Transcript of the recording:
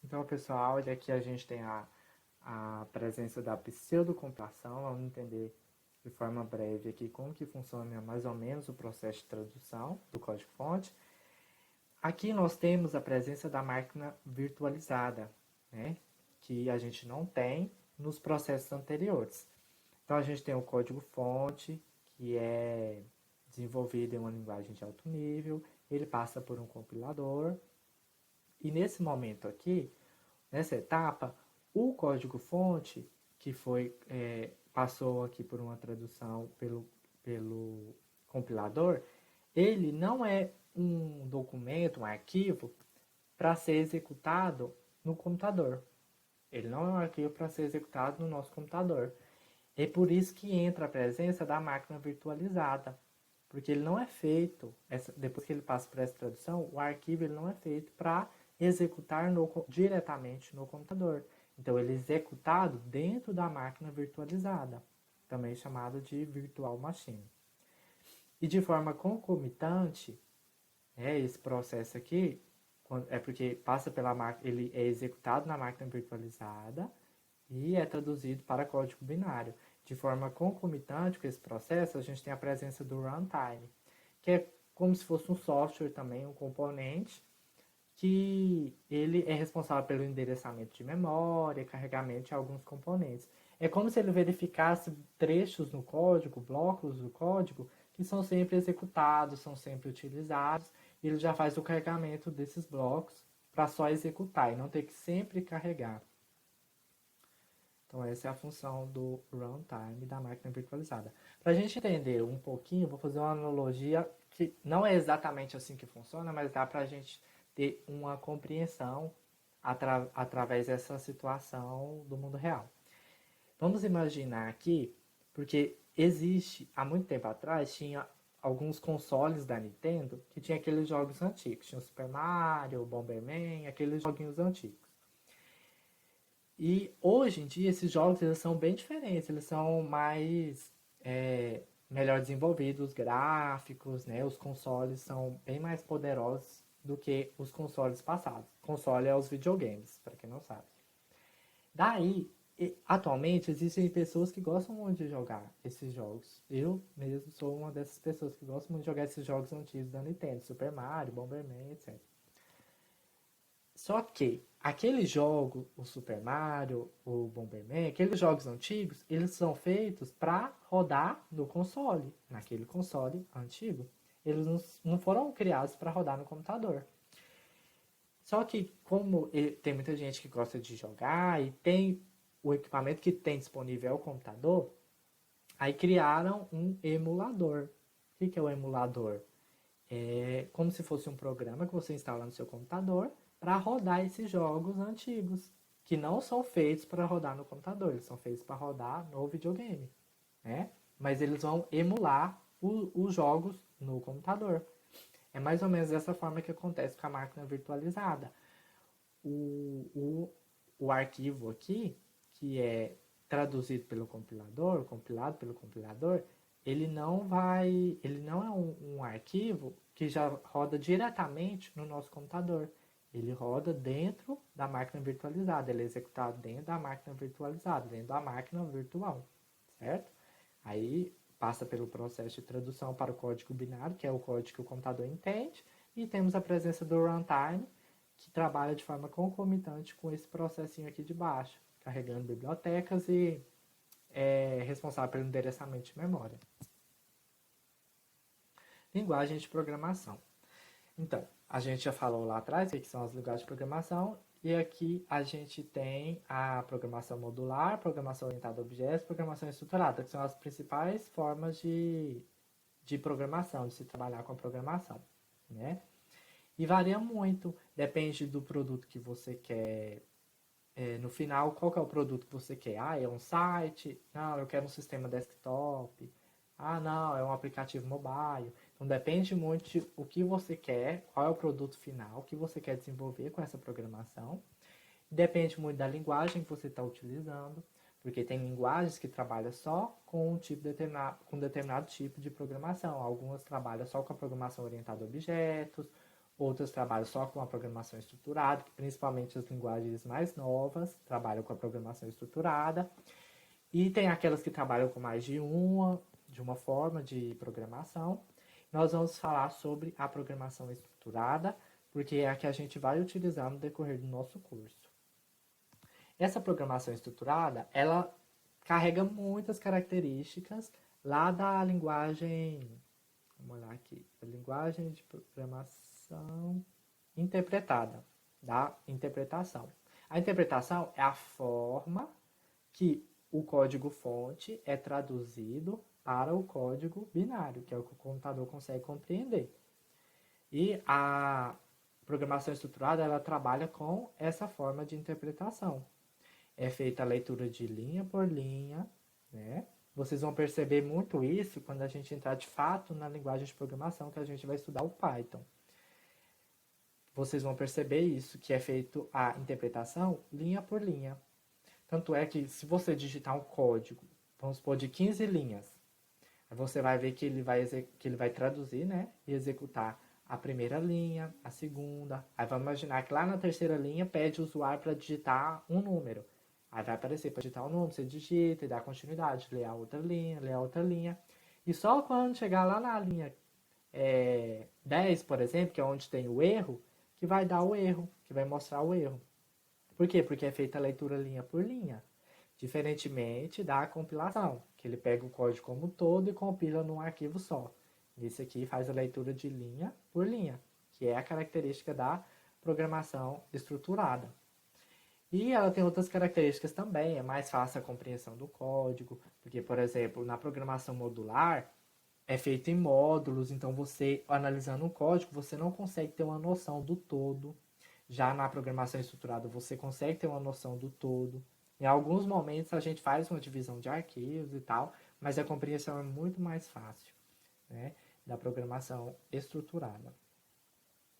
Então, pessoal, e aqui a gente tem a presença da pseudocompilação. Vamos entender de forma breve aqui como que funciona mais ou menos o processo de tradução do código-fonte. Aqui nós temos a presença da máquina virtualizada, né, que a gente não tem nos processos anteriores. Então, a gente tem o código-fonte, que é desenvolvido em uma linguagem de alto nível, ele passa por um compilador, e nesse momento aqui, nessa etapa, o código-fonte, que passou aqui por uma tradução pelo compilador, ele não é um documento, um arquivo, para ser executado no computador. Ele não é um arquivo para ser executado no nosso computador. É por isso que entra a presença da máquina virtualizada. Porque ele não é feito, depois que ele passa por essa tradução, o arquivo ele não é feito para executar diretamente no computador. Então ele é executado dentro da máquina virtualizada, também chamada de virtual machine. E de forma concomitante, esse processo aqui é porque passa pela máquina, ele é executado na máquina virtualizada e é traduzido para código binário. De forma concomitante com esse processo, a gente tem a presença do runtime, que é como se fosse um software também, um componente, que ele é responsável pelo endereçamento de memória, carregamento de alguns componentes. É como se ele verificasse trechos no código, blocos do código, que são sempre executados, são sempre utilizados, e ele já faz o carregamento desses blocos para só executar e não ter que sempre carregar. Então essa é a função do runtime da máquina virtualizada. Para a gente entender um pouquinho, vou fazer uma analogia que não é exatamente assim que funciona, mas dá para a gente ter uma compreensão através dessa situação do mundo real. Vamos imaginar aqui, porque existe, há muito tempo atrás, tinha alguns consoles da Nintendo que tinha aqueles jogos antigos. Tinha o Super Mario, o Bomberman, aqueles joguinhos antigos. E hoje em dia esses jogos eles são bem diferentes, eles são mais melhor desenvolvidos, gráficos, né? Os consoles são bem mais poderosos do que os consoles passados. Console é os videogames, para quem não sabe. Daí, atualmente existem pessoas que gostam muito de jogar esses jogos. Eu mesmo sou uma dessas pessoas que gostam muito de jogar esses jogos antigos da Nintendo, Super Mario, Bomberman, etc. Só que aquele jogo, o Super Mario, o Bomberman, aqueles jogos antigos, eles são feitos para rodar no console, naquele console antigo. Eles não foram criados para rodar no computador. Só que como tem muita gente que gosta de jogar e tem o equipamento que tem disponível é o computador, aí criaram um emulador. O que é o emulador? É como se fosse um programa que você instala no seu computador para rodar esses jogos antigos, que não são feitos para rodar no computador, eles são feitos para rodar no videogame, né? Mas eles vão emular os jogos no computador. É mais ou menos dessa forma que acontece com a máquina virtualizada. O, o, o arquivo aqui, que é traduzido pelo compilador, compilado pelo compilador, ele não é um arquivo que já roda diretamente no nosso computador. Ele roda dentro da máquina virtualizada, ele é executado dentro da máquina virtualizada, dentro da máquina virtual, certo? Aí passa pelo processo de tradução para o código binário, que é o código que o computador entende, e temos a presença do runtime, que trabalha de forma concomitante com esse processinho aqui de baixo, carregando bibliotecas e é responsável pelo endereçamento de memória. Linguagem de programação. Então, a gente já falou lá atrás o que são as linguagens de programação, e aqui a gente tem a programação modular, programação orientada a objetos, programação estruturada, que são as principais formas de programação, de se trabalhar com a programação, né? E varia muito, depende do produto que você quer. No final, qual que é o produto que você quer? Ah, é um site? Não, eu quero um sistema desktop. Ah, não, é um aplicativo mobile. Então depende muito de o que você quer, qual é o produto final que você quer desenvolver com essa programação. Depende muito da linguagem que você está utilizando, porque tem linguagens que trabalham só com com um determinado tipo de programação. Algumas trabalham só com a programação orientada a objetos, outras trabalham só com a programação estruturada, que principalmente as linguagens mais novas trabalham com a programação estruturada. E tem aquelas que trabalham com mais de uma forma de programação. Nós vamos falar sobre a programação estruturada, porque é a que a gente vai utilizar no decorrer do nosso curso. Essa programação estruturada, ela carrega muitas características lá da linguagem, vamos olhar aqui, a linguagem de programação interpretada, da interpretação. A interpretação é a forma que o código-fonte é traduzido para o código binário, que é o que o computador consegue compreender. E a programação estruturada, ela trabalha com essa forma de interpretação. É feita a leitura de linha por linha, né? Vocês vão perceber muito isso quando a gente entrar de fato na linguagem de programação, que a gente vai estudar o Python. Vocês vão perceber isso, que é feito a interpretação linha por linha. Tanto é que se você digitar um código, vamos supor, de 15 linhas, você vai ver que ele vai traduzir, né? E executar a primeira linha, a segunda. Aí vamos imaginar que lá na terceira linha pede o usuário para digitar um número. Aí vai aparecer para digitar um número, você digita e dá continuidade, lê a outra linha, lê a outra linha. E só quando chegar lá na linha 10, por exemplo, que é onde tem o erro, que vai dar o erro, que vai mostrar o erro. Por quê? Porque é feita a leitura linha por linha. Diferentemente da compilação, que ele pega o código como um todo e compila num arquivo só. Esse aqui faz a leitura de linha por linha, que é a característica da programação estruturada. E ela tem outras características também, é mais fácil a compreensão do código, porque, por exemplo, na programação modular, é feito em módulos, então você, analisando o código, você não consegue ter uma noção do todo. Já na programação estruturada, você consegue ter uma noção do todo. Em alguns momentos a gente faz uma divisão de arquivos e tal, mas a compreensão é muito mais fácil, né, da programação estruturada.